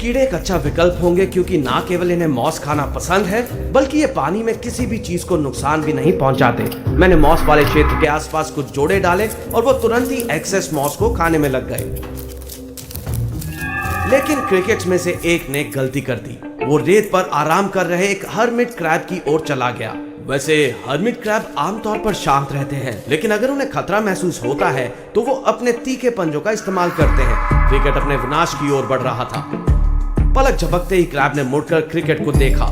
कीड़े एक अच्छा विकल्प होंगे क्योंकि ना केवल इन्हें मॉस खाना पसंद है बल्कि ये पानी में किसी भी चीज को नुकसान भी नहीं पहुंचाते। मैंने मॉस वाले क्षेत्र के आसपास कुछ जोड़े डाले और वो तुरंत ही एक्सेस मॉस को खाने में लग गए। लेकिन क्रिकेट्स में से एक ने गलती कर दी। वो रेत पर आराम कर रहे एक हर्मिट क्रैब की ओर चला गया। वैसे हर्मिट क्रैब आमतौर पर शांत रहते हैं, लेकिन अगर उन्हें खतरा महसूस होता है तो वो अपने तीखे पंजों का इस्तेमाल करते हैं। क्रिकेट अपने विनाश की ओर बढ़ रहा था। पलक झपकते ही क्रैब ने मुड़कर क्रिकेट को देखा।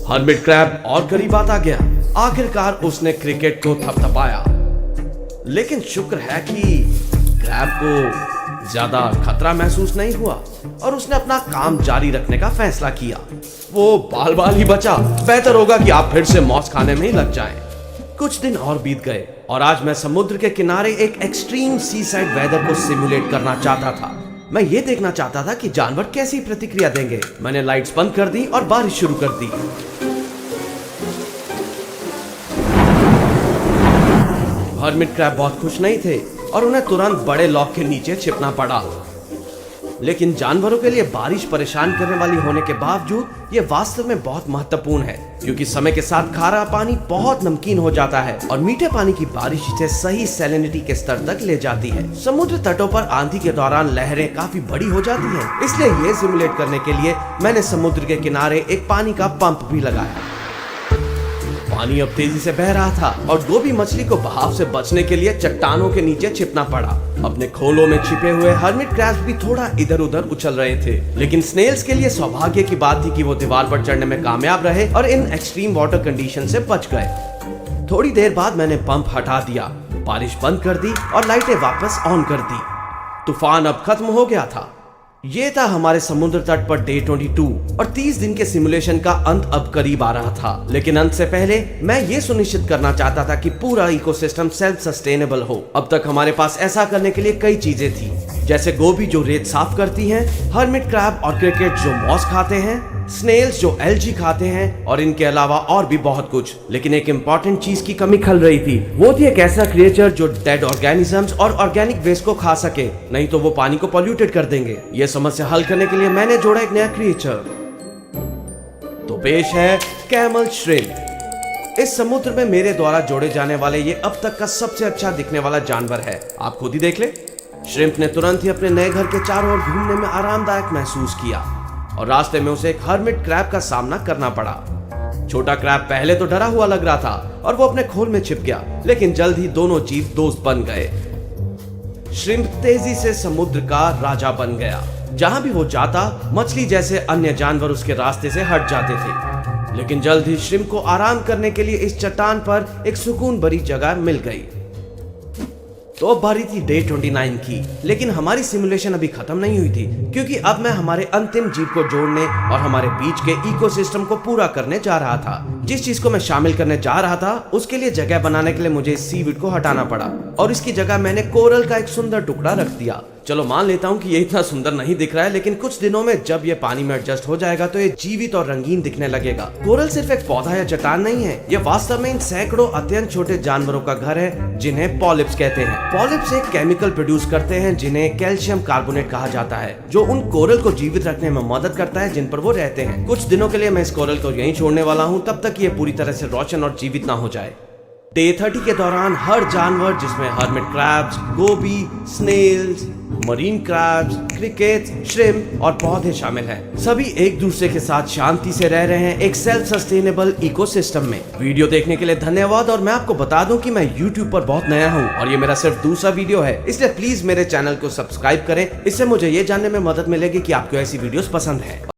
हर्मिट क्रैब और करीब आता गया। आखिरकार उसने क्रिकेट को थपथपाया, लेकिन शुक्र है कि क्रैब को ज्यादा खतरा महसूस नहीं हुआ और उसने अपना काम जारी रखने का फैसला किया। वो बाल बाल ही बचा। बेहतर होगा कि आप फिर से मॉस खाने में ही लग जाएं। कुछ दिन और बीत गए और आज मैं समुद्र के किनारे एक एक्सट्रीम सी साइड वेदर को सिमुलेट करना चाहता था। मैं ये देखना चाहता था कि जानवर कैसी प्रतिक्रिया देंगे। मैंने लाइट्स बंद कर दी और बारिश शुरू कर दी। हर्मिट क्रैब बहुत खुश नहीं थे और उन्हें तुरंत बड़े लॉक के नीचे छिपना पड़ा। लेकिन जानवरों के लिए बारिश परेशान करने वाली होने के बावजूद ये वास्तव में बहुत महत्वपूर्ण है, क्योंकि समय के साथ खारा पानी बहुत नमकीन हो जाता है और मीठे पानी की बारिश इसे सही सैलिनिटी के स्तर तक ले जाती है। समुद्र तटों पर आंधी के दौरान लहरें काफी बड़ी हो जाती हैं, इसलिए ये सिमुलेट करने के लिए मैंने समुद्र के किनारे एक पानी का पंप भी लगाया। पानी अब तेजी से बह रहा था और गोभी मछली को बहाव से बचने के लिए चट्टानों के नीचे छिपना पड़ा। अपने खोलों में छिपे हुए हर्मिट क्रैब्स भी थोड़ा इधर उधर उछल रहे थे, लेकिन स्नेल्स के लिए सौभाग्य की बात थी कि वो दीवार पर चढ़ने में कामयाब रहे और इन एक्सट्रीम वाटर कंडीशन से बच गए। थोड़ी देर बाद मैंने पंप हटा दिया, बारिश बंद कर दी और लाइटें वापस ऑन कर दी। तूफान अब खत्म हो गया था। ये था हमारे समुद्र तट पर डे 22 और 30 दिन के सिमुलेशन का अंत अब करीब आ रहा था। लेकिन अंत से पहले मैं ये सुनिश्चित करना चाहता था कि पूरा इकोसिस्टम सेल्फ सस्टेनेबल हो। अब तक हमारे पास ऐसा करने के लिए कई चीजें थी, जैसे गोभी जो रेत साफ करती हैं, हर्मिट क्रैब और क्रिकेट जो मॉस खाते हैं, स्नेल्स जो एल्गी खाते हैं और इनके अलावा और भी बहुत कुछ। लेकिन एक इम्पॉर्टेंट चीज की कमी खल रही थी। वो थी एक ऐसा क्रिएचर जो डेड ऑर्गेनिजम्स और ऑर्गेनिक वेस्ट को खा सके, नहीं तो वो पानी को पॉल्यूटेड कर देंगे। ये समस्या हल करने के लिए मैंने जोड़ा एक नया क्रिएचर। तो पेश है कैमल श्रिम्प। इस समुद्र में मेरे द्वारा जोड़े जाने वाले ये अब तक का सबसे अच्छा दिखने वाला जानवर है। आप खुद ही देख ले। श्रिम्प ने तुरंत ही अपने नए घर के चारों ओर घूमने में आरामदायक महसूस किया और रास्ते में उसे एक हर्मिट क्रैब का सामना करना पड़ा। छोटा क्रैब पहले तो डरा हुआ लग रहा था और वो अपने खोल में छिप गया, लेकिन जल्द ही दोनों जीव दोस्त बन गए। श्रिम्प तेजी से समुद्र का राजा बन गया। जहां भी वो जाता, मछली जैसे अन्य जानवर उसके रास्ते से हट जाते थे। लेकिन जल्द ही श्रिम्प को आराम करने के लिए इस चट्टान पर एक सुकून भरी जगह मिल गई। तो अब बारी थी डे 29 की, लेकिन हमारी सिमुलेशन अभी खत्म नहीं हुई थी, क्योंकि अब मैं हमारे अंतिम जीव को जोड़ने और हमारे बीच के इकोसिस्टम को पूरा करने जा रहा था। जिस चीज को मैं शामिल करने जा रहा था उसके लिए जगह बनाने के लिए मुझे सीवीड को हटाना पड़ा और इसकी जगह मैंने कोरल का एक सुंदर टुकड़ा रख दिया। चलो मान लेता हूँ कि ये इतना सुंदर नहीं दिख रहा है, लेकिन कुछ दिनों में जब ये पानी में एडजस्ट हो जाएगा तो ये जीवित और रंगीन दिखने लगेगा। कोरल सिर्फ एक पौधा या चट्टान नहीं है, ये वास्तव में इन सैकड़ों अत्यंत छोटे जानवरों का घर है जिन्हें पॉलिप्स कहते हैं। पॉलिप्स एक केमिकल प्रोड्यूस करते हैं जिन्हें कैल्शियम कार्बोनेट कहा जाता है, जो उन कोरल को जीवित रखने में मदद करता है जिन पर वो रहते हैं। कुछ दिनों के लिए मैं इस कोरल को यहीं छोड़ने वाला हूँ, तब तक ये पूरी तरह से रोशन और जीवित ना हो जाए। डे 30 के दौरान हर जानवर, जिसमें हर्मिट क्रैब्स, गोभी, snails, marine crabs, cricket, shrimp और पौधे शामिल हैं, सभी एक दूसरे के साथ शांति से रह रहे हैं एक सेल्फ सस्टेनेबल इकोसिस्टम में। वीडियो देखने के लिए धन्यवाद और मैं आपको बता दूं कि मैं YouTube पर बहुत नया हूं और ये मेरा सिर्फ दूसरा वीडियो है, इसलिए प्लीज मेरे चैनल को सब्सक्राइब करें। इससे मुझे ये जानने में मदद मिलेगी कि आपको ऐसी वीडियोस पसंद है।